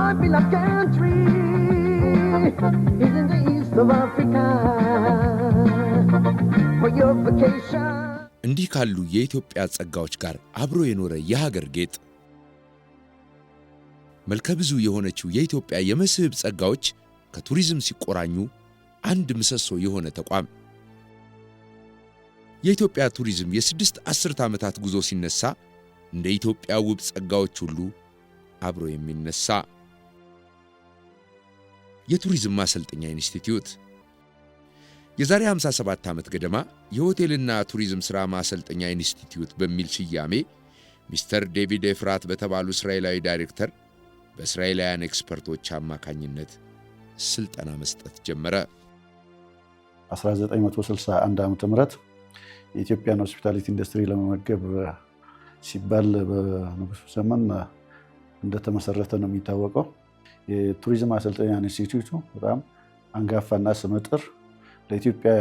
my beloved country is in the east of Africa for your vacation. እንዲህ ካሉ የኢትዮጵያ ጸጋዎች ጋር አብሮ የኖረ የሀገር ጌጥ መልከ ብዙ የሆነችው የኢትዮጵያ የመስህብ ጸጋዎች ከቱሪዝም ሲቆራኙ አንድ ምሰሶ የሆነ ተቋም የኢትዮጵያ ቱሪዝም የስድስት አስርት ዓመታት ጉዞ ሲነሳ እንደ ኢትዮጵያ ውብ ጸጋዎች ሁሉ አብሮ የሚነሳ የቱሪዝም ማሰልጠኛ ኢንስቲትዩት የዛሬ 57 ዓመት ገደማ የሆቴልና ቱሪዝም ሥራ ማሰልጠኛ ኢንስቲትዩት በሚል ስያሜ ሚስተር ዴቪድ ኤፍራት በተባሉ እስራኤላዊ ዳይሬክተር በእስራኤላውያን ኤክስፐርቶች አማካኝነት ስልጠና መስጠት ጀመረ። 1961 ዓመተ ምህረት የኢትዮጵያን ሆስፒታሊቲ ኢንዱስትሪ ለመመገብ ሲባል በንጉሱ ዘመን እንደተመሰረተ ነው የሚታወቀው። የቱሪዝም ማሰልጠኛ ኢንስቲትዩቱ በጣም አንጋፋና ስመጥር ለኢትዮጵያ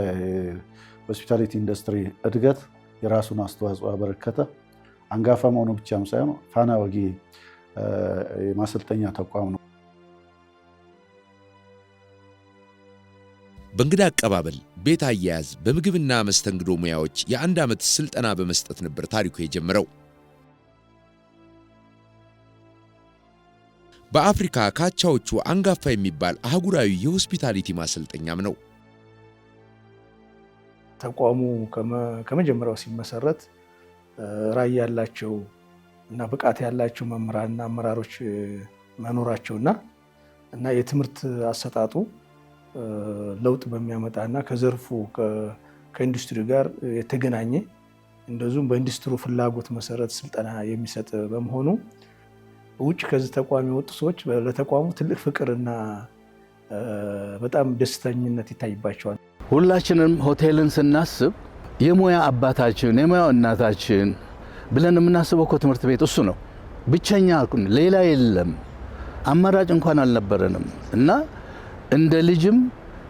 ሆስፒታሊቲ ኢንዱስትሪ እድገት የራሱን አስተዋጽኦ አበረከተ አንጋፋ መሆኑ ብቻም ሳይሆን ፋና ወጊ የማሰልጠኛ ተቋም ነው። በእንግዳ አቀባበል፣ ቤት አያያዝ፣ በምግብና መስተንግዶ ሙያዎች የአንድ ዓመት ስልጠና በመስጠት ነበር ታሪኩ የጀመረው። በአፍሪካ ካቻዎቹ አንጋፋ የሚባል አህጉራዊ የሆስፒታሊቲ ማሰልጠኛም ነው። ተቋሙ ከመጀመሪያው ሲመሰረት ራዕይ ያላቸው እና ብቃት ያላቸው መምህራንና አመራሮች መኖራቸውና እና የትምህርት አሰጣጡ ለውጥ በሚያመጣና ከዘርፉ ከኢንዱስትሪ ጋር የተገናኘ እንደዚሁም በኢንዱስትሪው ፍላጎት መሰረት ስልጠና የሚሰጥ በመሆኑ ውጭ ከዚህ ተቋም የወጡ ሰዎች ለተቋሙ ትልቅ ፍቅርና በጣም ደስተኝነት ይታይባቸዋል። ሁላችንም ሆቴልን ስናስብ የሙያ አባታችን የሙያ እናታችን ብለን የምናስበው ትምህርት ቤት እሱ ነው። ብቸኛ ሌላ የለም፣ አማራጭ እንኳን አልነበረንም እና እንደ ልጅም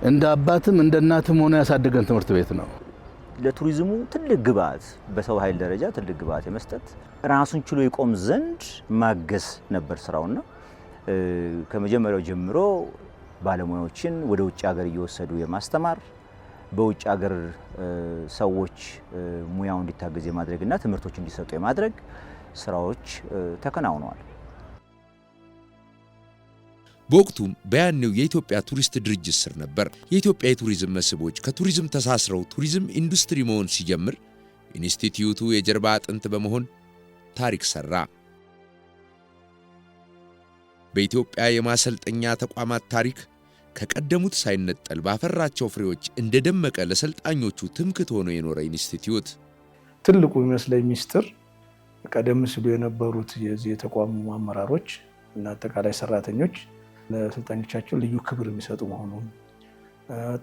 እንደ አባትም እንደ እናትም ሆኖ ያሳደገን ትምህርት ቤት ነው። ለቱሪዝሙ ትልቅ ግብዓት በሰው ኃይል ደረጃ ትልቅ ግብዓት የመስጠት ራሱን ችሎ ይቆም ዘንድ ማገዝ ነበር ስራውና ከመጀመሪያው ጀምሮ ባለሙያዎችን ወደ ውጭ ሀገር እየወሰዱ የማስተማር በውጭ ሀገር ሰዎች ሙያው እንዲታገዝ የማድረግና ትምህርቶች እንዲሰጡ የማድረግ ስራዎች ተከናውነዋል። በወቅቱም በያኔው የኢትዮጵያ ቱሪስት ድርጅት ስር ነበር። የኢትዮጵያ የቱሪዝም መስህቦች ከቱሪዝም ተሳስረው ቱሪዝም ኢንዱስትሪ መሆን ሲጀምር ኢንስቲትዩቱ የጀርባ አጥንት በመሆን ታሪክ ሰራ። በኢትዮጵያ የማሰልጠኛ ተቋማት ታሪክ ከቀደሙት ሳይነጠል ባፈራቸው ፍሬዎች እንደደመቀ ለሰልጣኞቹ ትምክህት ሆኖ የኖረ ኢንስቲትዩት ትልቁ የሚመስለኝ ሚስጥር ቀደም ሲሉ የነበሩት የዚህ የተቋሙ አመራሮች እና አጠቃላይ ሰራተኞች ለሰልጣኞቻቸው ልዩ ክብር የሚሰጡ መሆኑን፣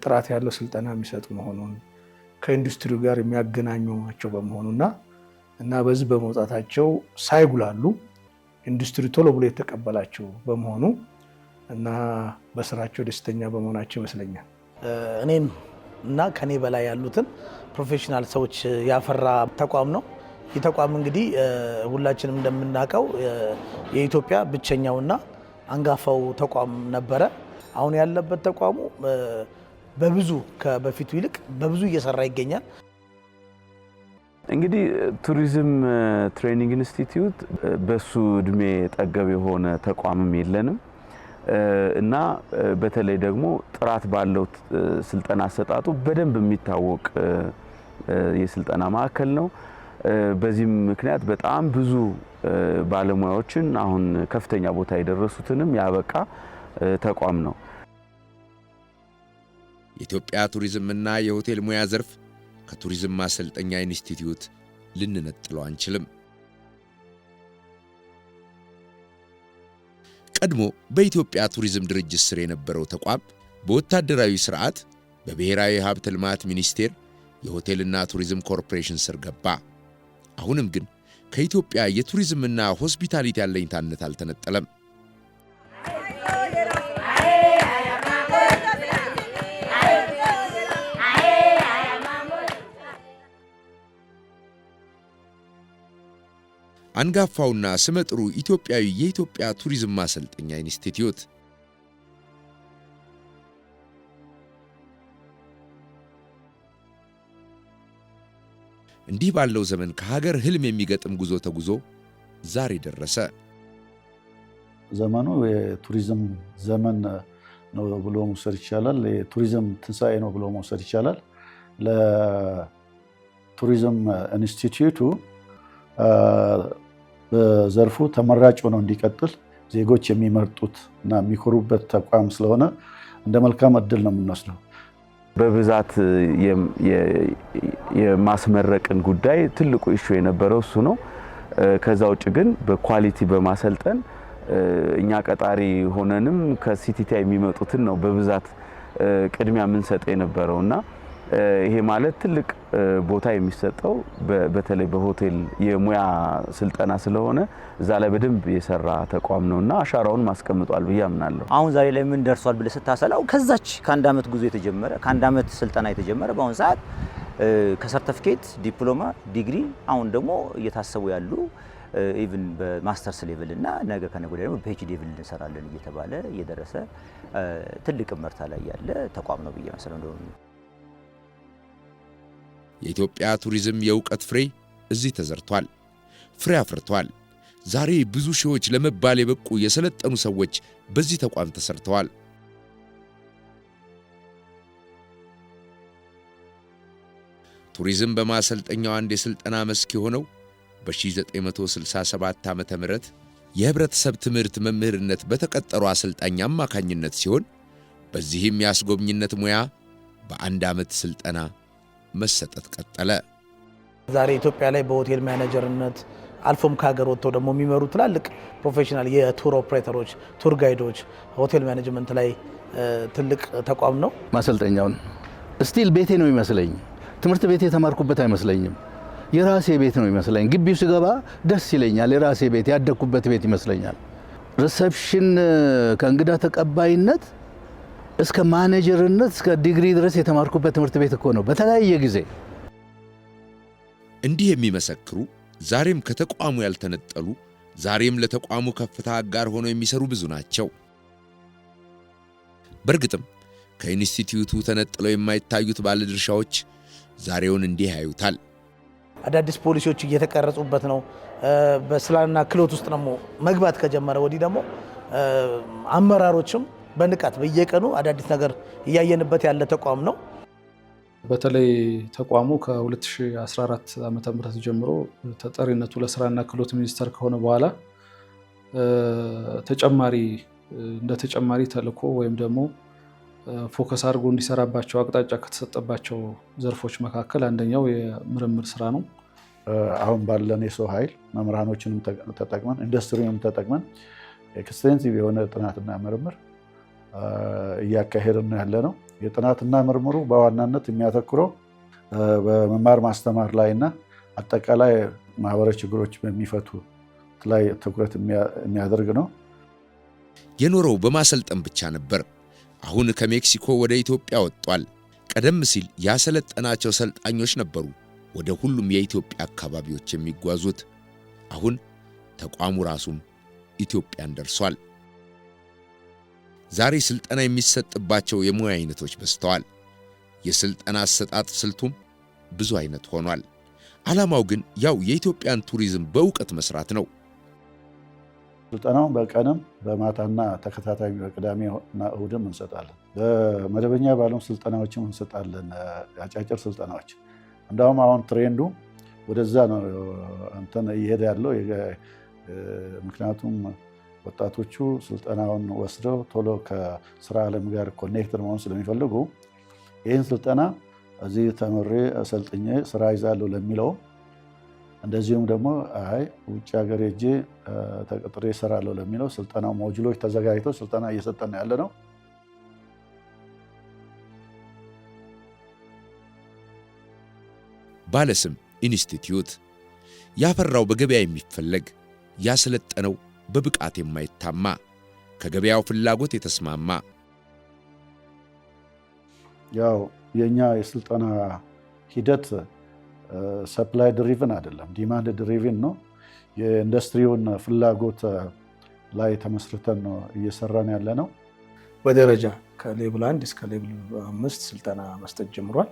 ጥራት ያለው ስልጠና የሚሰጡ መሆኑን፣ ከኢንዱስትሪው ጋር የሚያገናኙቸው በመሆኑና በዚህ በመውጣታቸው ሳይጉላሉ ኢንዱስትሪ ቶሎ ብሎ የተቀበላቸው በመሆኑ እና በስራቸው ደስተኛ በመሆናቸው ይመስለኛል። እኔም እና ከኔ በላይ ያሉትን ፕሮፌሽናል ሰዎች ያፈራ ተቋም ነው። ይህ ተቋም እንግዲህ ሁላችንም እንደምናውቀው የኢትዮጵያ ብቸኛውና አንጋፋው ተቋም ነበረ። አሁን ያለበት ተቋሙ በብዙ ከበፊቱ ይልቅ በብዙ እየሰራ ይገኛል። እንግዲህ ቱሪዝም ትሬኒንግ ኢንስቲትዩት በሱ እድሜ ጠገብ የሆነ ተቋምም የለንም እና በተለይ ደግሞ ጥራት ባለው ስልጠና አሰጣጡ በደንብ የሚታወቅ የስልጠና ማዕከል ነው። በዚህም ምክንያት በጣም ብዙ ባለሙያዎችን አሁን ከፍተኛ ቦታ የደረሱትንም ያበቃ ተቋም ነው። የኢትዮጵያ ቱሪዝምና የሆቴል ሙያ ዘርፍ ከቱሪዝም ማሰልጠኛ ኢንስቲትዩት ልንነጥለው አንችልም። ቀድሞ በኢትዮጵያ ቱሪዝም ድርጅት ስር የነበረው ተቋም በወታደራዊ ስርዓት በብሔራዊ ሀብት ልማት ሚኒስቴር የሆቴልና ቱሪዝም ኮርፖሬሽን ስር ገባ። አሁንም ግን ከኢትዮጵያ የቱሪዝምና ሆስፒታሊቲ ያለኝታነት አልተነጠለም። አንጋፋውና ስመጥሩ ኢትዮጵያዊ የኢትዮጵያ ቱሪዝም ማሰልጠኛ ኢንስቲትዩት። እንዲህ ባለው ዘመን ከሀገር ህልም የሚገጥም ጉዞ ተጉዞ ዛሬ ደረሰ። ዘመኑ የቱሪዝም ዘመን ነው ብሎ መውሰድ ይቻላል። የቱሪዝም ትንሣኤ ነው ብሎ መውሰድ ይቻላል። ለቱሪዝም ኢንስቲትዩቱ በዘርፉ ተመራጭ ሆኖ እንዲቀጥል ዜጎች የሚመርጡት እና የሚኮሩበት ተቋም ስለሆነ እንደ መልካም እድል ነው የምንወስደው። በብዛት የማስመረቅን ጉዳይ ትልቁ ኢሹ የነበረው እሱ ነው። ከዛ ውጭ ግን በኳሊቲ በማሰልጠን እኛ ቀጣሪ ሆነንም ከሲቲቲአይ የሚመጡትን ነው በብዛት ቅድሚያ የምንሰጠው የነበረውና ይሄ ማለት ትልቅ ቦታ የሚሰጠው በተለይ በሆቴል የሙያ ስልጠና ስለሆነ እዛ ላይ በደንብ የሰራ ተቋም ነውና አሻራውን ማስቀምጧል ብዬ አምናለሁ። አሁን ዛሬ ላይ ምን ደርሷል ብለ ስታሰላው ከዛች ከአንድ አመት ጉዞ የተጀመረ ከአንድ አመት ስልጠና የተጀመረ በአሁን ሰዓት ከሰርቲፊኬት ዲፕሎማ ዲግሪ አሁን ደግሞ እየታሰቡ ያሉ ኢቭን በማስተርስ ሌቭል እና ነገ ከነገ ወዲያ ደግሞ በፒኤችዲ ሌቭል እንሰራለን እየተባለ እየደረሰ ትልቅ ምርታ ላይ ያለ ተቋም ነው ብዬ መሰለኝ። የኢትዮጵያ ቱሪዝም የእውቀት ፍሬ እዚህ ተዘርቷል፣ ፍሬ አፍርቷል። ዛሬ ብዙ ሺዎች ለመባል የበቁ የሰለጠኑ ሰዎች በዚህ ተቋም ተሰርተዋል። ቱሪዝም በማሰልጠኛው አንድ የስልጠና መስክ የሆነው በ1967 ዓመተ ምህረት የህብረተሰብ ትምህርት መምህርነት በተቀጠሩ አሰልጣኝ አማካኝነት ሲሆን በዚህም የአስጎብኝነት ሙያ በአንድ ዓመት ስልጠና መሰጠት ቀጠለ። ዛሬ ኢትዮጵያ ላይ በሆቴል ማኔጀርነት አልፎም ከሀገር ወጥተው ደግሞ የሚመሩ ትላልቅ ፕሮፌሽናል የቱር ኦፕሬተሮች፣ ቱር ጋይዶች ሆቴል ማኔጅመንት ላይ ትልቅ ተቋም ነው። ማሰልጠኛውን ስቲል ቤቴ ነው ይመስለኝ። ትምህርት ቤት የተማርኩበት አይመስለኝም። የራሴ ቤት ነው ይመስለኝ። ግቢው ስገባ ደስ ይለኛል። የራሴ ቤት ያደግኩበት ቤት ይመስለኛል። ሪሴፕሽን ከእንግዳ ተቀባይነት እስከ ማኔጀርነት እስከ ዲግሪ ድረስ የተማርኩበት ትምህርት ቤት እኮ ነው በተለያየ ጊዜ። እንዲህ የሚመሰክሩ ዛሬም ከተቋሙ ያልተነጠሉ ዛሬም ለተቋሙ ከፍታ አጋር ሆነው የሚሰሩ ብዙ ናቸው። በእርግጥም ከኢንስቲትዩቱ ተነጥለው የማይታዩት ባለድርሻዎች ዛሬውን እንዲህ ያዩታል። አዳዲስ ፖሊሲዎች እየተቀረጹበት ነው። በስራና ክህሎት ውስጥ ደግሞ መግባት ከጀመረ ወዲህ ደግሞ አመራሮችም በንቃት በየቀኑ አዳዲስ ነገር እያየንበት ያለ ተቋም ነው። በተለይ ተቋሙ ከ2014 ዓ.ም ጀምሮ ተጠሪነቱ ለስራና ክህሎት ሚኒስቴር ከሆነ በኋላ እንደ ተጨማሪ ተልዕኮ ወይም ደግሞ ፎከስ አድርጎ እንዲሰራባቸው አቅጣጫ ከተሰጠባቸው ዘርፎች መካከል አንደኛው የምርምር ስራ ነው። አሁን ባለን የሰው ኃይል መምህራኖችንም ተጠቅመን ኢንዱስትሪውንም ተጠቅመን ኤክስቴንሲቭ የሆነ ጥናትና ምርምር እያካሄድን ያለ ነው። የጥናትና ምርምሩ በዋናነት የሚያተኩረው በመማር ማስተማር ላይና አጠቃላይ ማህበራዊ ችግሮች በሚፈቱ ላይ ትኩረት የሚያደርግ ነው። የኖረው በማሰልጠን ብቻ ነበር። አሁን ከሜክሲኮ ወደ ኢትዮጵያ ወጥቷል። ቀደም ሲል ያሰለጠናቸው ሰልጣኞች ነበሩ ወደ ሁሉም የኢትዮጵያ አካባቢዎች የሚጓዙት። አሁን ተቋሙ ራሱም ኢትዮጵያን ደርሷል። ዛሬ ስልጠና የሚሰጥባቸው የሙያ አይነቶች በዝተዋል። የስልጠና አሰጣጥ ስልቱም ብዙ አይነት ሆኗል። ዓላማው ግን ያው የኢትዮጵያን ቱሪዝም በእውቀት መስራት ነው። ስልጠናውን በቀንም በማታና ተከታታይ በቅዳሜና እሁድም እንሰጣለን። በመደበኛ ባሉን ስልጠናዎችም እንሰጣለን፣ አጫጭር ስልጠናዎች። እንዳውም አሁን ትሬንዱ ወደዛ ነው እየሄደ ያለው። ምክንያቱም ወጣቶቹ ስልጠናውን ወስደው ቶሎ ከስራ ዓለም ጋር ኮኔክትድ መሆን ስለሚፈልጉ ይህን ስልጠና እዚህ ተምሬ ሰልጥኜ ስራ ይዛለሁ ለሚለው፣ እንደዚሁም ደግሞ ውጭ ሀገር ሄጄ ተቀጥሬ እሰራለሁ ለሚለው ስልጠናው ሞጁሎች ተዘጋጅተው ስልጠና እየሰጠን ያለ ነው። ባለስም ኢንስቲትዩት ያፈራው በገበያ የሚፈለግ ያሰለጠነው በብቃት የማይታማ ከገበያው ፍላጎት የተስማማ። ያው የኛ የስልጠና ሂደት ሰፕላይ ድሪቭን አይደለም፣ ዲማንድ ድሪቭን ነው። የኢንዱስትሪውን ፍላጎት ላይ ተመስርተን ነው እየሰራን ያለ ነው። በደረጃ ከሌቭል 1 እስከ ሌቭል 5 ስልጠና መስጠት ጀምሯል።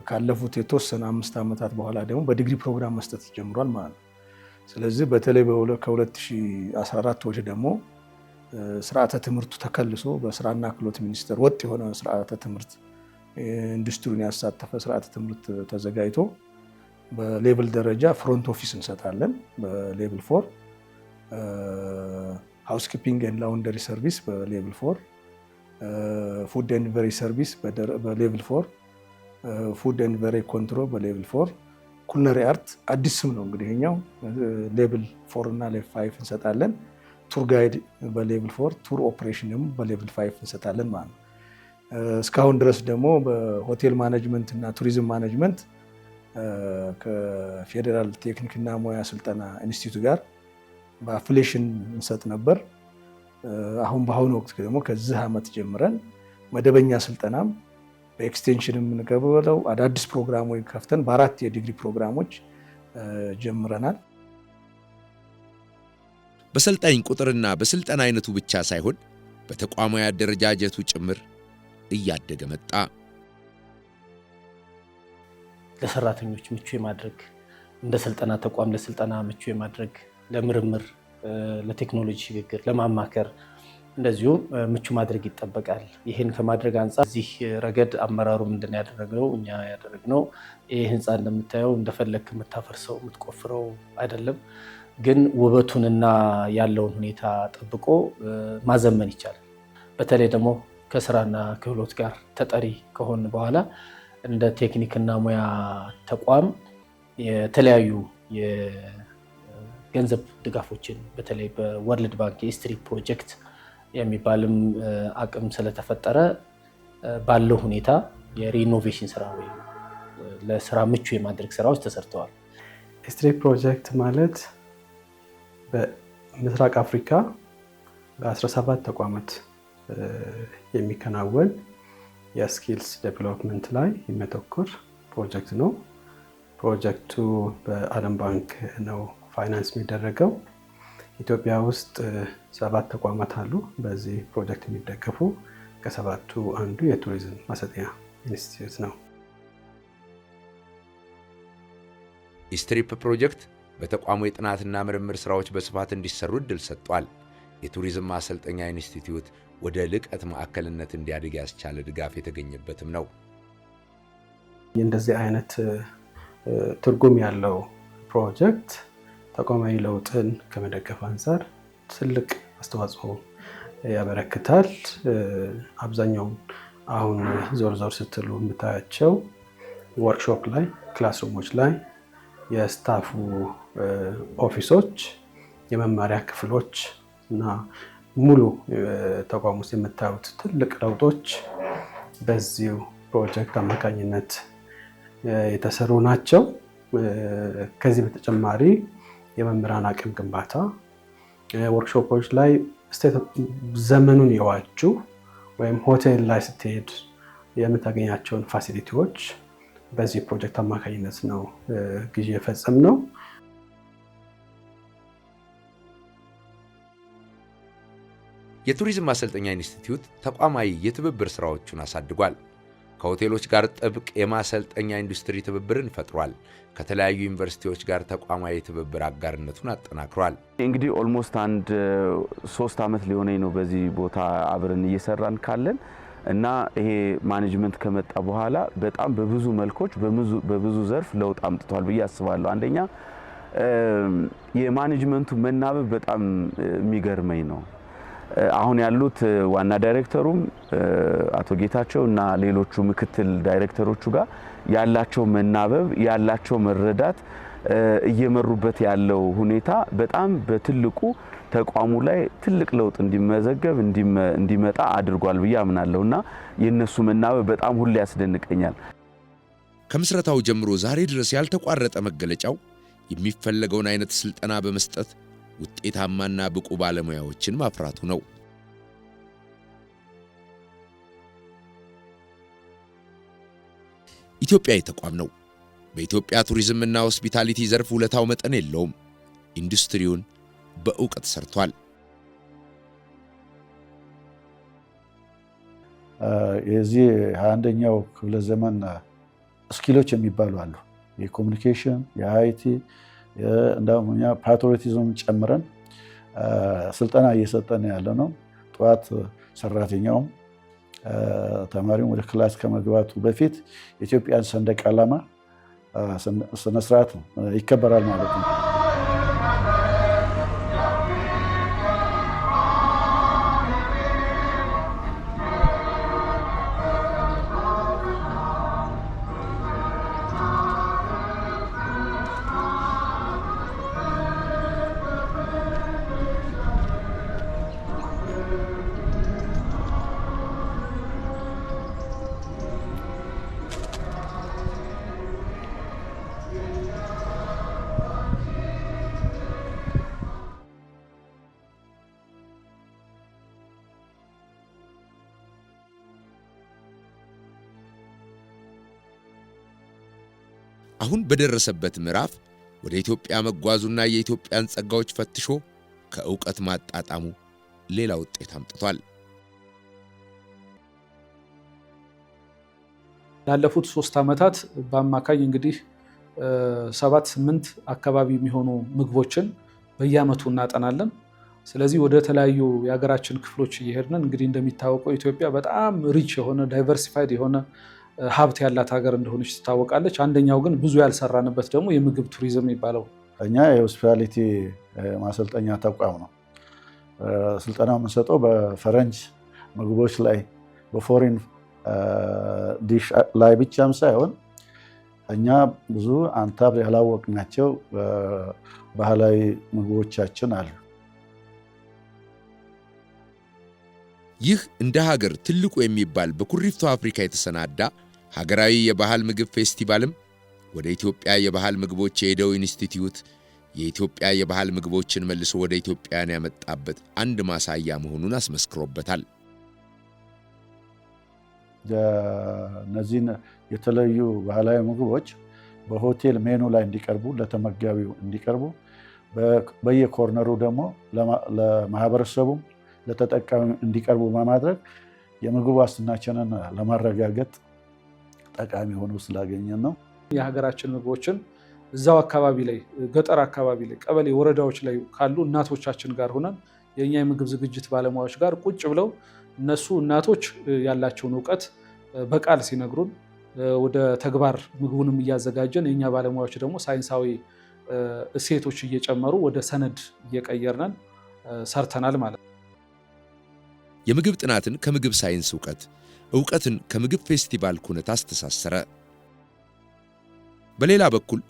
ካለፉት የተወሰነ 5 ዓመታት በኋላ ደግሞ በዲግሪ ፕሮግራም መስጠት ጀምሯል ማለት ነው። ስለዚህ በተለይ ከ2014 ወዲህ ደግሞ ስርዓተ ትምህርቱ ተከልሶ በስራና ክህሎት ሚኒስቴር ወጥ የሆነ ስርዓተ ትምህርት ኢንዱስትሪውን ያሳተፈ ስርዓተ ትምህርት ተዘጋጅቶ በሌቭል ደረጃ ፍሮንት ኦፊስ እንሰጣለን። በሌቭል 4 ሃውስኪፒንግ ኤንድ ላውንደሪ ሰርቪስ በሌቭል 4 ፉድ ኤንድ ቨሪ ሰርቪስ በሌቭል 4 ፉድ ኤንድ ቨሪ ኮንትሮል በሌቭል 4 ኩልነሪ አርት አዲስ ስም ነው እንግዲህ ይሄኛው ሌቭል 4 እና ሌቭል 5 እንሰጣለን። ቱር ጋይድ በሌቭል 4 ቱር ኦፕሬሽን ደግሞ በሌቭል 5 እንሰጣለን ማለት ነው። እስካሁን ድረስ ደግሞ በሆቴል ማኔጅመንት እና ቱሪዝም ማኔጅመንት ከፌዴራል ቴክኒክና ሙያ ስልጠና ኢንስቲትዩት ጋር በአፍሌሽን እንሰጥ ነበር። አሁን በአሁኑ ወቅት ደግሞ ከዚህ ዓመት ጀምረን መደበኛ ስልጠናም በኤክስቴንሽን የምንገበለው አዳዲስ ፕሮግራሞች ከፍተን በ4 የዲግሪ ፕሮግራሞች ጀምረናል። በሰልጣኝ ቁጥርና በስልጠና አይነቱ ብቻ ሳይሆን በተቋማዊ አደረጃጀቱ ጭምር እያደገ መጣ። ለሰራተኞች ምቹ የማድረግ እንደ ስልጠና ተቋም ለስልጠና ምቹ የማድረግ ለምርምር፣ ለቴክኖሎጂ ሽግግር፣ ለማማከር እንደዚሁም ምቹ ማድረግ ይጠበቃል። ይህን ከማድረግ አንጻር እዚህ ረገድ አመራሩ ምንድን ያደረገው እኛ ያደረግነው ይህ ህንፃ እንደምታየው እንደፈለክ የምታፈርሰው የምትቆፍረው አይደለም፣ ግን ውበቱንና ያለውን ሁኔታ ጠብቆ ማዘመን ይቻላል። በተለይ ደግሞ ከስራና ክህሎት ጋር ተጠሪ ከሆን በኋላ እንደ ቴክኒክና ሙያ ተቋም የተለያዩ የገንዘብ ድጋፎችን በተለይ በወርልድ ባንክ የኢስትሪ ፕሮጀክት የሚባልም አቅም ስለተፈጠረ ባለው ሁኔታ የሪኖቬሽን ስራ ወይም ለስራ ምቹ የማድረግ ስራዎች ተሰርተዋል። ኢስትሪ ፕሮጀክት ማለት በምስራቅ አፍሪካ በ17 ተቋማት የሚከናወን የስኪልስ ዴቨሎፕመንት ላይ የሚያተኩር ፕሮጀክት ነው። ፕሮጀክቱ በዓለም ባንክ ነው ፋይናንስ የሚደረገው። ኢትዮጵያ ውስጥ 7 ተቋማት አሉ በዚህ ፕሮጀክት የሚደገፉ። ከ7ቱ አንዱ የቱሪዝም ማሰልጠኛ ኢንስቲትዩት ነው። ኢስትሪፕ ፕሮጀክት በተቋሙ የጥናትና ምርምር ስራዎች በስፋት እንዲሰሩ እድል ሰጥቷል። የቱሪዝም ማሰልጠኛ ኢንስቲትዩት ወደ ልቀት ማዕከልነት እንዲያድግ ያስቻለ ድጋፍ የተገኘበትም ነው። እንደዚህ አይነት ትርጉም ያለው ፕሮጀክት ተቋማዊ ለውጥን ከመደገፍ አንጻር ትልቅ አስተዋጽኦ ያበረክታል። አብዛኛው አሁን ዞር ዞር ስትሉ የምታያቸው ወርክሾፕ ላይ፣ ክላስሩሞች ላይ የስታፉ ኦፊሶች፣ የመማሪያ ክፍሎች እና ሙሉ ተቋም ውስጥ የምታዩት ትልቅ ለውጦች በዚሁ ፕሮጀክት አማካኝነት የተሰሩ ናቸው። ከዚህ በተጨማሪ የመምህራን አቅም ግንባታ ወርክሾፖች ላይ ዘመኑን የዋጁ ወይም ሆቴል ላይ ስትሄድ የምታገኛቸውን ፋሲሊቲዎች በዚህ ፕሮጀክት አማካኝነት ነው ግዢ የፈጸምነው። የቱሪዝም ማሰልጠኛ ኢንስቲትዩት ተቋማዊ የትብብር ስራዎቹን አሳድጓል። ከሆቴሎች ጋር ጥብቅ የማሰልጠኛ ኢንዱስትሪ ትብብርን ፈጥሯል። ከተለያዩ ዩኒቨርሲቲዎች ጋር ተቋማዊ የትብብር አጋርነቱን አጠናክሯል። እንግዲህ ኦልሞስት 3 ዓመት ሊሆነኝ ነው በዚህ ቦታ አብረን እየሰራን ካለን እና ይሄ ማኔጅመንት ከመጣ በኋላ በጣም በብዙ መልኮች በብዙ ዘርፍ ለውጥ አምጥቷል ብዬ አስባለሁ። አንደኛ የማኔጅመንቱ መናበብ በጣም የሚገርመኝ ነው። አሁን ያሉት ዋና ዳይሬክተሩም አቶ ጌታቸው እና ሌሎቹ ምክትል ዳይሬክተሮቹ ጋር ያላቸው መናበብ፣ ያላቸው መረዳት፣ እየመሩበት ያለው ሁኔታ በጣም በትልቁ ተቋሙ ላይ ትልቅ ለውጥ እንዲመዘገብ እንዲመጣ አድርጓል ብዬ አምናለሁና የነሱ መናበብ በጣም ሁሌ ያስደንቀኛል። ከምስረታው ጀምሮ ዛሬ ድረስ ያልተቋረጠ መገለጫው የሚፈለገውን አይነት ስልጠና በመስጠት ውጤታማና ብቁ ባለሙያዎችን ማፍራቱ ነው። ኢትዮጵያዊ ተቋም ነው። በኢትዮጵያ ቱሪዝምና ሆስፒታሊቲ ዘርፍ ውለታው መጠን የለውም። ኢንዱስትሪውን በእውቀት ሰርቷል። የዚህ 21ኛው ክፍለ ዘመን ስኪሎች የሚባሉ አሉ። የኮሙኒኬሽን፣ የአይቲ፣ እንደውም እኛ ፓትሪዮቲዝም ጨምረን ስልጠና እየሰጠን ያለ ነው። ጠዋት ሰራተኛውም ተማሪውም ወደ ክላስ ከመግባቱ በፊት የኢትዮጵያን ሰንደቅ ዓላማ ስነ ስርዓት ይከበራል ማለት ነው። አሁን በደረሰበት ምዕራፍ ወደ ኢትዮጵያ መጓዙና የኢትዮጵያን ጸጋዎች ፈትሾ ከእውቀት ማጣጣሙ ሌላ ውጤት አምጥቷል። ላለፉት 3 ዓመታት በአማካኝ እንግዲህ 7-8 አካባቢ የሚሆኑ ምግቦችን በየዓመቱ እናጠናለን። ስለዚህ ወደ ተለያዩ የሀገራችን ክፍሎች እየሄድን እንግዲህ እንደሚታወቀው ኢትዮጵያ በጣም ሪች የሆነ ዳይቨርሲፋይድ የሆነ ሀብት ያላት ሀገር እንደሆነች ትታወቃለች። አንደኛው ግን ብዙ ያልሰራንበት ደግሞ የምግብ ቱሪዝም የሚባለው እኛ የሆስፒታሊቲ ማሰልጠኛ ተቋም ነው። ስልጠናው የምንሰጠው በፈረንጅ ምግቦች ላይ በፎሪን ዲሽ ላይ ብቻም ሳይሆን እኛ ብዙ አንታብ ያላወቅናቸው ባህላዊ ምግቦቻችን አሉ። ይህ እንደ ሀገር ትልቁ የሚባል በኩሪፍቱ አፍሪካ የተሰናዳ ሀገራዊ የባህል ምግብ ፌስቲቫልም ወደ ኢትዮጵያ የባህል ምግቦች የሄደው ኢንስቲትዩት የኢትዮጵያ የባህል ምግቦችን መልሶ ወደ ኢትዮጵያን ያመጣበት አንድ ማሳያ መሆኑን አስመስክሮበታል። እነዚህን የተለዩ ባህላዊ ምግቦች በሆቴል ሜኑ ላይ እንዲቀርቡ ለተመጋቢው እንዲቀርቡ በየኮርነሩ ደግሞ ለማህበረሰቡ ለተጠቃሚ እንዲቀርቡ በማድረግ የምግብ ዋስትናችንን ለማረጋገጥ ጠቃሚ ሆኖ ስላገኘን ነው። የሀገራችን ምግቦችን እዛው አካባቢ ላይ ገጠር አካባቢ ላይ ቀበሌ ወረዳዎች ላይ ካሉ እናቶቻችን ጋር ሆነን የኛ የምግብ ዝግጅት ባለሙያዎች ጋር ቁጭ ብለው እነሱ እናቶች ያላቸውን ዕውቀት በቃል ሲነግሩን ወደ ተግባር ምግቡንም እያዘጋጀን የኛ ባለሙያዎች ደግሞ ሳይንሳዊ እሴቶች እየጨመሩ ወደ ሰነድ እየቀየርነን ሰርተናል ማለት ነው። የምግብ ጥናትን ከምግብ ሳይንስ ዕውቀትን ከምግብ ፌስቲቫል ኩነት አስተሳሰረ። በሌላ በኩል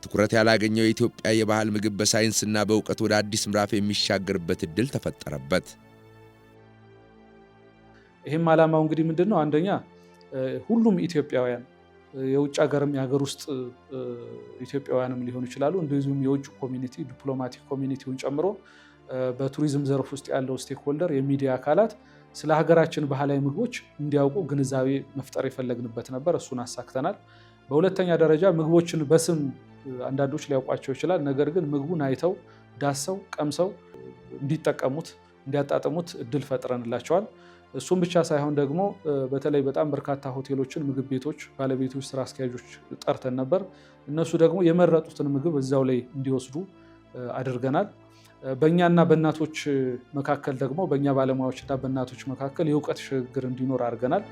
ትኩረት ያላገኘው የኢትዮጵያ የባህል ምግብ በሳይንስና በዕውቀት ወደ አዲስ ምዕራፍ የሚሻገርበት እድል ተፈጠረበት። ይህም ዓላማው እንግዲህ ምንድነው? አንደኛ ሁሉም ኢትዮጵያውያን የውጭ ሀገርም የሀገር ውስጥ ኢትዮጵያውያንም ሊሆኑ ይችላሉ፣ እንደዚሁም የውጭ ኮሚኒቲ ዲፕሎማቲክ ኮሚኒቲውን ጨምሮ በቱሪዝም ዘርፍ ውስጥ ያለው ስቴክሆልደር የሚዲያ አካላት ስለ ሀገራችን ባህላዊ ምግቦች እንዲያውቁ ግንዛቤ መፍጠር የፈለግንበት ነበር። እሱን አሳክተናል። በሁለተኛ ደረጃ ምግቦችን በስም አንዳንዶች ሊያውቋቸው ይችላል። ነገር ግን ምግቡን አይተው ዳሰው ቀምሰው እንዲጠቀሙት እንዲያጣጥሙት እድል ፈጥረንላቸዋል። እሱም ብቻ ሳይሆን ደግሞ በተለይ በጣም በርካታ ሆቴሎችን፣ ምግብ ቤቶች ባለቤቶች፣ ስራ አስኪያጆች ጠርተን ነበር። እነሱ ደግሞ የመረጡትን ምግብ እዛው ላይ እንዲወስዱ አድርገናል። በእኛና በእናቶች መካከል ደግሞ በእኛ ባለሙያዎችና በእናቶች መካከል የእውቀት ሽግግር እንዲኖር አድርገናል።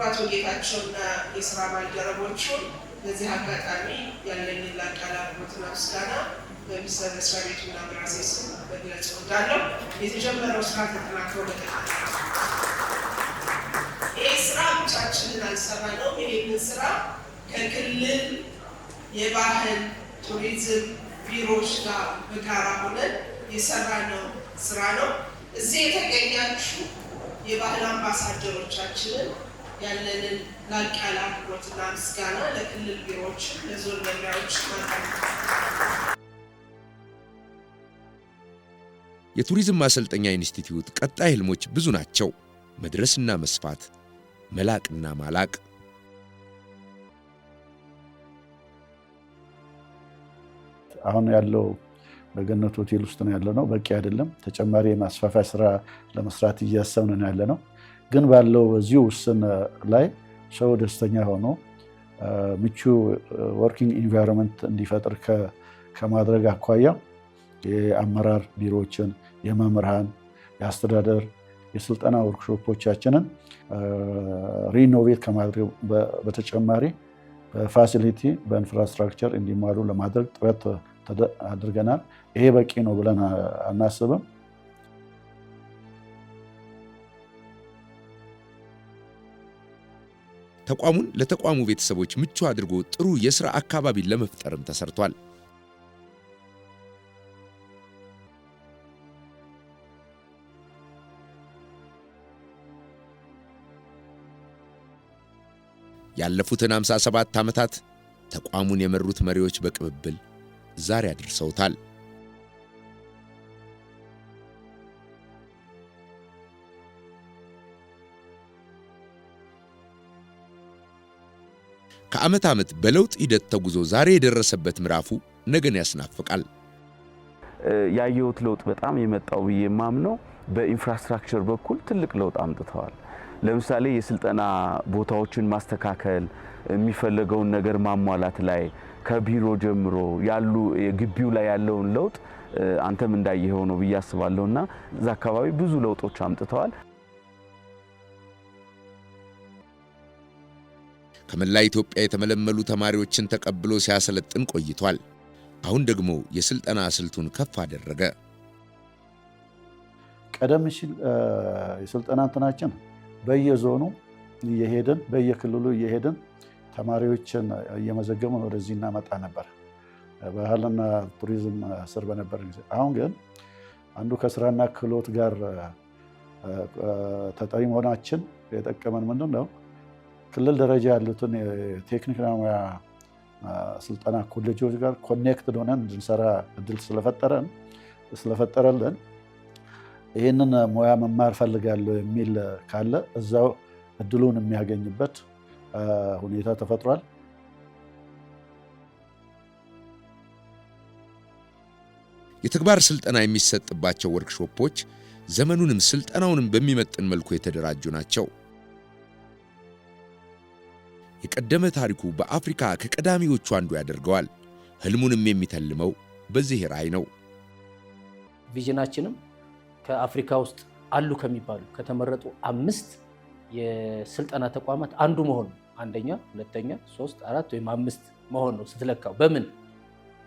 አቶ ጌታቸውና የስራ ባልደረቦቹን በዚህ አጋጣሚ ያለኝን ላቅ ያለ አክብሮትና ምስጋና በሚኒስቴር መስሪያ ቤቱና በራሴ ስም መግለጽ እወዳለሁ። የተጀመረው ስራ ተጠናክሮ መቀጠል ይህ ስራ ብቻችንን አልሰራነው። ይህንን ስራ ከክልል የባህል ቱሪዝም ቢሮዎች ጋር በጋራ ሆነን የሰራነው ስራ ነው። እዚህ የተገኛችሁ የባህል አምባሳደሮቻችንን ያለንን ላቅ ያለ አክብሮትና ምስጋና ለክልል ቢሮዎች፣ ለዞን መምሪያዎች ማቅረብ። የቱሪዝም ማሰልጠኛ ኢንስቲትዩት ቀጣይ ህልሞች ብዙ ናቸው። መድረስና መስፋት፣ መላቅና ማላቅ። አሁን ያለው በገነት ሆቴል ውስጥ ነው ያለነው። በቂ አይደለም። ተጨማሪ የማስፋፋያ ስራ ለመስራት እያሰብን ነው ያለነው። ግን ባለው በዚሁ ውስን ላይ ሰው ደስተኛ ሆኖ ምቹ ወርኪንግ ኢንቫይሮንመንት እንዲፈጥር ከማድረግ አኳያ የአመራር ቢሮዎችን፣ የመምህራን፣ የአስተዳደር፣ የስልጠና ወርክሾፖቻችንን ሪኖቬት ከማድረግ በተጨማሪ በፋሲሊቲ በኢንፍራስትራክቸር እንዲሟሉ ለማድረግ ጥረት አድርገናል። ይሄ በቂ ነው ብለን አናስብም። ተቋሙን ለተቋሙ ቤተሰቦች ምቹ አድርጎ ጥሩ የሥራ አካባቢን ለመፍጠርም ተሰርቷል። ያለፉትን 57 ዓመታት ተቋሙን የመሩት መሪዎች በቅብብል ዛሬ አድርሰውታል። ከዓመት ዓመት በለውጥ ሂደት ተጉዞ ዛሬ የደረሰበት ምዕራፉ ነገን ያስናፍቃል። ያየሁት ለውጥ በጣም የመጣው ብዬ የማምነው በኢንፍራስትራክቸር በኩል ትልቅ ለውጥ አምጥተዋል። ለምሳሌ የስልጠና ቦታዎችን ማስተካከል፣ የሚፈለገውን ነገር ማሟላት ላይ ከቢሮ ጀምሮ ያሉ የግቢው ላይ ያለውን ለውጥ አንተም እንዳየኸው ነው ብዬ አስባለሁና እዛ አካባቢ ብዙ ለውጦች አምጥተዋል። ከመላ ኢትዮጵያ የተመለመሉ ተማሪዎችን ተቀብሎ ሲያሰለጥን ቆይቷል። አሁን ደግሞ የስልጠና ስልቱን ከፍ አደረገ። ቀደም ሲል የስልጠና እንትናችን በየዞኑ እየሄድን በየክልሉ እየሄድን ተማሪዎችን እየመዘገብን ወደዚህ እናመጣ ነበር፣ ባህልና ቱሪዝም ስር በነበር ጊዜ። አሁን ግን አንዱ ከስራና ክህሎት ጋር ተጠሪ መሆናችን የጠቀመን ምንድን ነው? ክልል ደረጃ ያሉትን የቴክኒክና ሙያ ስልጠና ኮሌጆች ጋር ኮኔክትድ ሆነን እንድንሰራ እድል ስለፈጠረልን ይህንን ሙያ መማር ፈልጋለሁ የሚል ካለ እዛው እድሉን የሚያገኝበት ሁኔታ ተፈጥሯል። የተግባር ስልጠና የሚሰጥባቸው ወርክሾፖች ዘመኑንም ስልጠናውንም በሚመጥን መልኩ የተደራጁ ናቸው። የቀደመ ታሪኩ በአፍሪካ ከቀዳሚዎቹ አንዱ ያደርገዋል። ህልሙንም የሚተልመው በዚህ ራዕይ ነው። ቪዥናችንም ከአፍሪካ ውስጥ አሉ ከሚባሉ ከተመረጡ 5 የስልጠና ተቋማት አንዱ መሆን ነው። አንደኛ፣ ሁለተኛ፣ 3፣ 4 ወይም 5 መሆን ነው። ስትለካው በምን?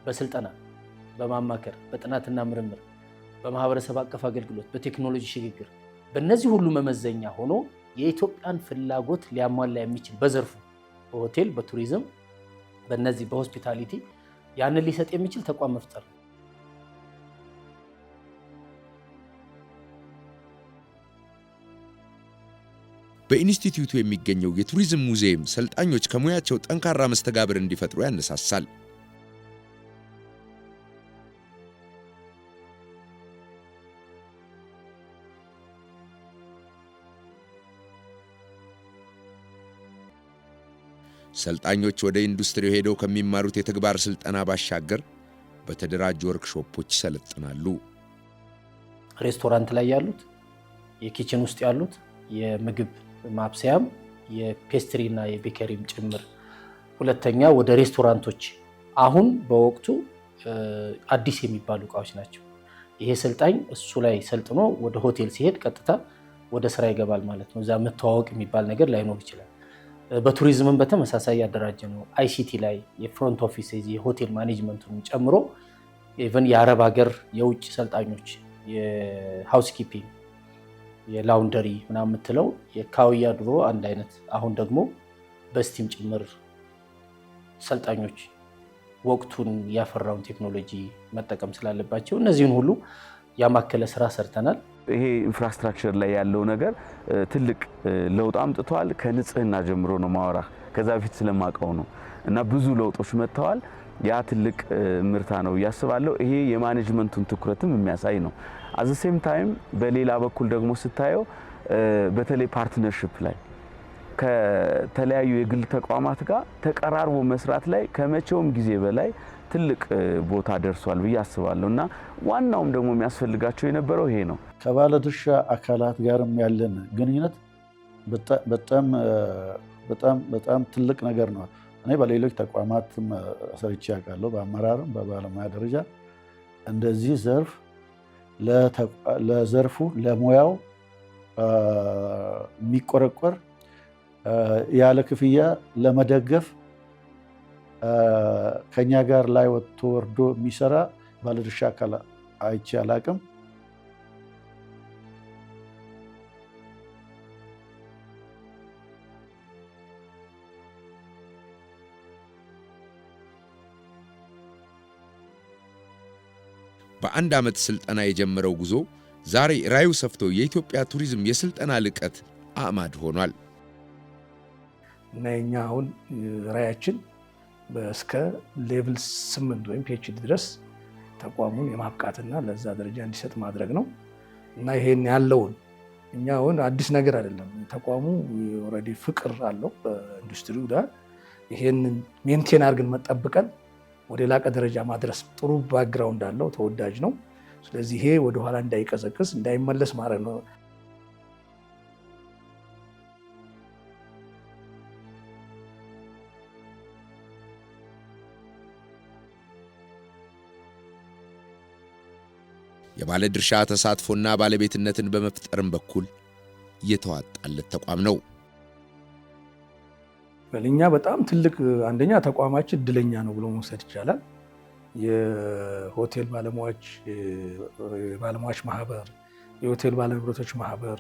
በስልጠና፣ በማማከር፣ በጥናትና ምርምር፣ በማህበረሰብ አቀፍ አገልግሎት፣ በቴክኖሎጂ ሽግግር፣ በእነዚህ ሁሉ መመዘኛ ሆኖ የኢትዮጵያን ፍላጎት ሊያሟላ የሚችል በዘርፉ በሆቴል፣ በቱሪዝም፣ በእነዚህ በሆስፒታሊቲ ያንን ሊሰጥ የሚችል ተቋም መፍጠር ነው። በኢንስቲትዩቱ የሚገኘው የቱሪዝም ሙዚየም ሰልጣኞች ከሙያቸው ጠንካራ መስተጋብር እንዲፈጥሩ ያነሳሳል። ሰልጣኞች ወደ ኢንዱስትሪው ሄደው ከሚማሩት የተግባር ስልጠና ባሻገር በተደራጁ ወርክሾፖች ይሰለጥናሉ። ሬስቶራንት ላይ ያሉት፣ የኪችን ውስጥ ያሉት፣ የምግብ ማብሰያም የፔስትሪ እና የቤከሪም ጭምር። ሁለተኛ ወደ ሬስቶራንቶች አሁን በወቅቱ አዲስ የሚባሉ እቃዎች ናቸው። ይሄ ሰልጣኝ እሱ ላይ ሰልጥኖ ወደ ሆቴል ሲሄድ ቀጥታ ወደ ስራ ይገባል ማለት ነው። እዛ መተዋወቅ የሚባል ነገር ላይኖር ይችላል። በቱሪዝምም በተመሳሳይ ያደራጀ ነው። አይሲቲ ላይ የፍሮንት ኦፊስ የሆቴል ማኔጅመንቱን ጨምሮ ኢቨን የአረብ ሀገር የውጭ ሰልጣኞች የሃውስኪፒንግ የላውንደሪ ምናምን የምትለው የካውያ ድሮ አንድ አይነት፣ አሁን ደግሞ በስቲም ጭምር ሰልጣኞች ወቅቱን ያፈራውን ቴክኖሎጂ መጠቀም ስላለባቸው እነዚህን ሁሉ ያማከለ ስራ ሰርተናል። ይሄ ኢንፍራስትራክቸር ላይ ያለው ነገር ትልቅ ለውጥ አምጥቷል። ከንጽህና ጀምሮ ነው ማወራ፣ ከዛ በፊት ስለማቀው ነው እና ብዙ ለውጦች መጥተዋል። ያ ትልቅ ምርታ ነው ያስባለሁ። ይሄ የማኔጅመንቱን ትኩረትም የሚያሳይ ነው። አት ዘ ሴም ታይም በሌላ በኩል ደግሞ ስታየው በተለይ ፓርትነርሺፕ ላይ ከተለያዩ የግል ተቋማት ጋር ተቀራርቦ መስራት ላይ ከመቼውም ጊዜ በላይ ትልቅ ቦታ ደርሷል ብዬ አስባለሁ እና ዋናውም ደግሞ የሚያስፈልጋቸው የነበረው ይሄ ነው። ከባለድርሻ አካላት ጋርም ያለን ግንኙነት በጣም ትልቅ ነገር ነው። እኔ በሌሎች ተቋማትም ሰርቼ አውቃለሁ። በአመራርም በባለሙያ ደረጃ እንደዚህ ዘርፍ ለዘርፉ ለሙያው የሚቆረቆር ያለ ክፍያ ለመደገፍ ከኛ ጋር ላይ ወጥቶ ወርዶ የሚሰራ ባለድርሻ አካል አይቼ አላቅም። በአንድ ዓመት ስልጠና የጀመረው ጉዞ ዛሬ ራዩ ሰፍቶ የኢትዮጵያ ቱሪዝም የስልጠና ልቀት አዕማድ ሆኗል። እና የኛ አሁን ራያችን እስከ ሌቭል 8 ወይም ፒኤችዲ ድረስ ተቋሙን የማብቃትና ለዛ ደረጃ እንዲሰጥ ማድረግ ነው። እና ይሄን ያለውን እኛ አሁን አዲስ ነገር አይደለም። ተቋሙ ኦልሬዲ ፍቅር አለው በኢንዱስትሪው ጋር። ይሄንን ሜንቴን አድርገን መጠብቀን ወደ ላቀ ደረጃ ማድረስ ጥሩ ባክግራውንድ አለው፣ ተወዳጅ ነው። ስለዚህ ይሄ ወደ ኋላ እንዳይቀዘቅዝ እንዳይመለስ ማድረግ ነው። የባለድርሻ ተሳትፎና ባለቤትነትን በመፍጠርም በኩል የተዋጣለት ተቋም ነው። በልኛ በጣም ትልቅ አንደኛ ተቋማችን እድለኛ ነው ብሎ መውሰድ ይቻላል። የሆቴል ባለሙያዎች ማህበር፣ የሆቴል ባለንብረቶች ማህበር፣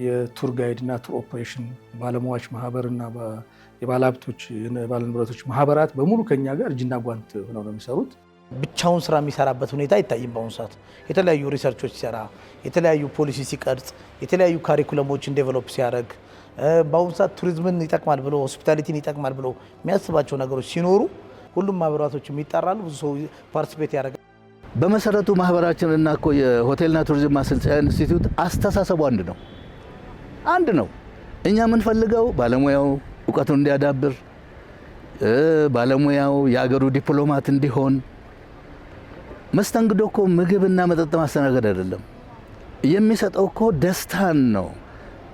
የቱር ጋይድ እና ቱር ኦፕሬሽን ባለሙያዎች ማህበር እና የባለሀብቶች ባለንብረቶች ማህበራት በሙሉ ከኛ ጋር እጅና ጓንት ሆነው ነው የሚሰሩት። ብቻውን ስራ የሚሰራበት ሁኔታ አይታይም። በአሁኑ ሰዓት የተለያዩ ሪሰርቾች ሲሰራ፣ የተለያዩ ፖሊሲ ሲቀርጽ፣ የተለያዩ ካሪኩለሞችን ዴቨሎፕ ሲያደርግ፣ በአሁኑ ሰዓት ቱሪዝምን ይጠቅማል ብሎ ሆስፒታሊቲን ይጠቅማል ብሎ የሚያስባቸው ነገሮች ሲኖሩ ሁሉም ማህበራቶች የሚጠራሉ፣ ብዙ ሰው ፓርቲሲፔት ያደርጋል። በመሰረቱ ማህበራችንና እኮ የሆቴልና ቱሪዝም ማሰልጠኛ ኢንስቲትዩት አስተሳሰቡ አንድ ነው። እኛ የምንፈልገው ባለሙያው እውቀቱን እንዲያዳብር፣ ባለሙያው የአገሩ ዲፕሎማት እንዲሆን። መስተንግዶ እኮ ምግብና መጠጥ ማስተናገድ አይደለም። የሚሰጠው እኮ ደስታን ነው።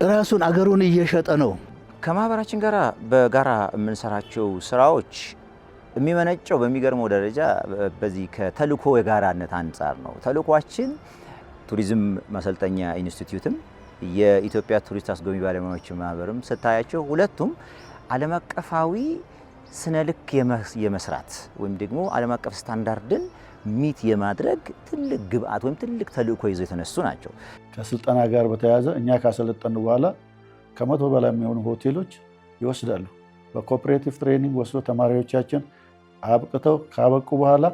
ራሱን አገሩን እየሸጠ ነው። ከማህበራችን ጋር በጋራ የምንሰራቸው ስራዎች የሚመነጨው በሚገርመው ደረጃ በዚህ ከተልእኮ የጋራነት አንጻር ነው። ተልእኳችን ቱሪዝም ማሰልጠኛ ኢንስቲትዩትም የኢትዮጵያ ቱሪስት አስጎብኚ ባለሙያዎች ማህበርም ስታያቸው ሁለቱም ዓለም አቀፋዊ ስነ ልክ የመስራት ወይም ደግሞ ዓለም አቀፍ ስታንዳርድን ሚት የማድረግ ትልቅ ግብአት ወይም ትልቅ ተልእኮ ይዘው የተነሱ ናቸው። ከስልጠና ጋር በተያያዘ እኛ ካሰለጠን በኋላ ከ100 በላይ የሚሆኑ ሆቴሎች ይወስዳሉ። በኮኦፕሬቲቭ ትሬኒንግ ወስዶ ተማሪዎቻችን አብቅተው ካበቁ በኋላ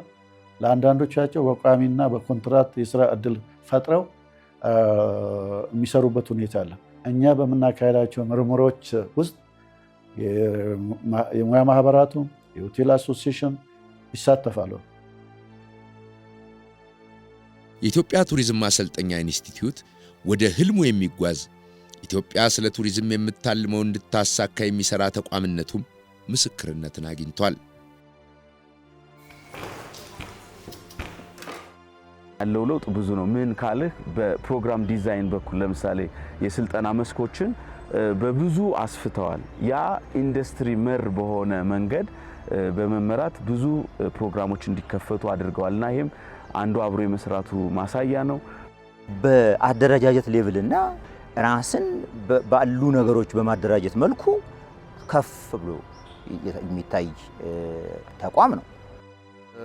ለአንዳንዶቻቸው በቋሚና በኮንትራት የስራ እድል ፈጥረው የሚሰሩበት ሁኔታ አለ። እኛ በምናካሄዳቸው ምርምሮች ውስጥ የሙያ ማህበራቱ፣ የሆቴል አሶሲዬሽን ይሳተፋሉ። የኢትዮጵያ ቱሪዝም ማሰልጠኛ ኢንስቲትዩት ወደ ህልሙ የሚጓዝ ኢትዮጵያ ስለ ቱሪዝም የምታልመው እንድታሳካ የሚሰራ ተቋምነቱም ምስክርነትን አግኝቷል። ያለው ለውጥ ብዙ ነው። ምን ካልህ በፕሮግራም ዲዛይን በኩል ለምሳሌ የስልጠና መስኮችን በብዙ አስፍተዋል። ያ ኢንዱስትሪ መር በሆነ መንገድ በመመራት ብዙ ፕሮግራሞች እንዲከፈቱ አድርገዋልና ይሄም አንዱ አብሮ የመስራቱ ማሳያ ነው። በአደረጃጀት ሌቭልና ራስን ባሉ ነገሮች በማደራጀት መልኩ ከፍ ብሎ የሚታይ ተቋም ነው።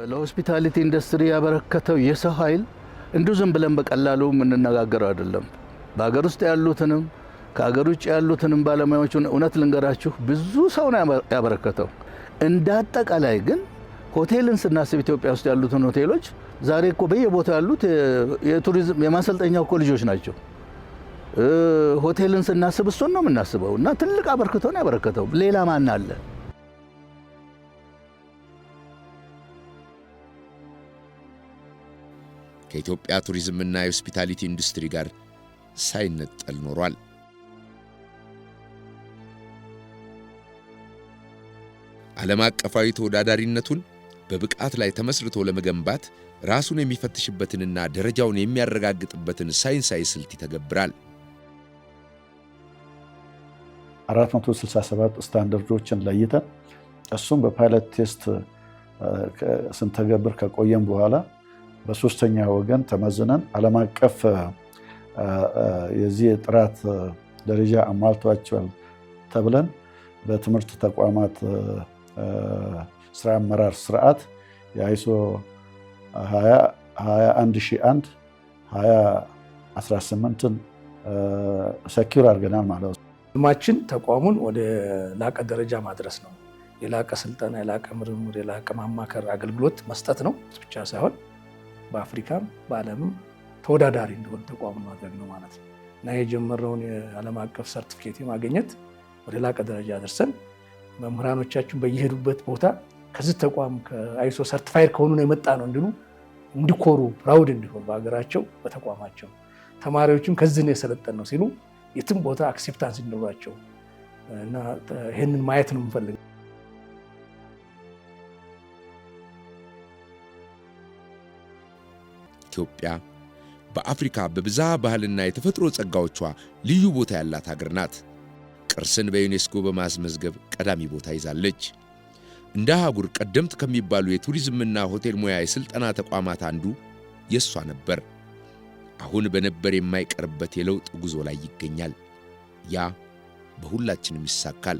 ለሆስፒታሊቲ ኢንዱስትሪ ያበረከተው የሰው ኃይል እንዲሁ ዝም ብለን በቀላሉ የምንነጋገረው አይደለም። በሀገር ውስጥ ያሉትንም ከሀገር ውጭ ያሉትንም ባለሙያዎችን እውነት ልንገራችሁ ብዙ ሰው ነው ያበረከተው። እንደ አጠቃላይ ግን ሆቴልን ስናስብ ኢትዮጵያ ውስጥ ያሉትን ሆቴሎች ዛሬ እኮ በየቦታው ያሉት የቱሪዝም የማሰልጠኛው እኮ ልጆች ናቸው። ሆቴልን ስናስብ እሱን ነው የምናስበው እና ትልቅ አበርክቶ ነው ያበረከተው። ሌላ ማን አለ? ከኢትዮጵያ ቱሪዝምና የሆስፒታሊቲ ኢንዱስትሪ ጋር ሳይነጠል ኖሯል። ዓለም አቀፋዊ ተወዳዳሪነቱን በብቃት ላይ ተመስርቶ ለመገንባት ራሱን የሚፈትሽበትንና ደረጃውን የሚያረጋግጥበትን ሳይንሳዊ ስልት ይተገብራል። 467 ስታንዳርዶችን ለይተን እሱም በፓይለት ቴስት ስንተገብር ከቆየን በኋላ በሶስተኛ ወገን ተመዝነን ዓለም አቀፍ የዚህ ጥራት ደረጃ አሟልቷቸዋል ተብለን በትምህርት ተቋማት ስራ አመራር ስርዓት የአይሶ 21001 2018ን ሰኪር አድርገናል ማለት ነው። ህልማችን ተቋሙን ወደ ላቀ ደረጃ ማድረስ ነው። የላቀ ስልጠና፣ የላቀ ምርምር፣ የላቀ ማማከር አገልግሎት መስጠት ነው ብቻ ሳይሆን በአፍሪካም በዓለምም ተወዳዳሪ እንዲሆን ተቋሙን ማድረግ ነው ማለት ነው እና የጀመረውን የዓለም አቀፍ ሰርቲፊኬት ማግኘት ወደ ላቀ ደረጃ አድርሰን መምህራኖቻችን በየሄዱበት ቦታ ከዚህ ተቋም ከአይሶ ሰርቲፋይድ ከሆኑ ነው የመጣ ነው እንዲሉ እንዲኮሩ ፕራውድ እንዲሆን በሀገራቸው በተቋማቸው ተማሪዎችም ከዚህ ነው የሰለጠን ነው ሲሉ የትም ቦታ አክሴፕታንስ እንዲኖራቸው እና ይህንን ማየት ነው የምፈልገው። ኢትዮጵያ በአፍሪካ በብዛ ባህልና የተፈጥሮ ጸጋዎቿ ልዩ ቦታ ያላት ሀገር ናት። ቅርስን በዩኔስኮ በማስመዝገብ ቀዳሚ ቦታ ይዛለች። እንደ አህጉር ቀደምት ከሚባሉ የቱሪዝምና ሆቴል ሙያ የሥልጠና ተቋማት አንዱ የሷ ነበር። አሁን በነበር የማይቀርበት የለውጥ ጉዞ ላይ ይገኛል። ያ በሁላችንም ይሳካል።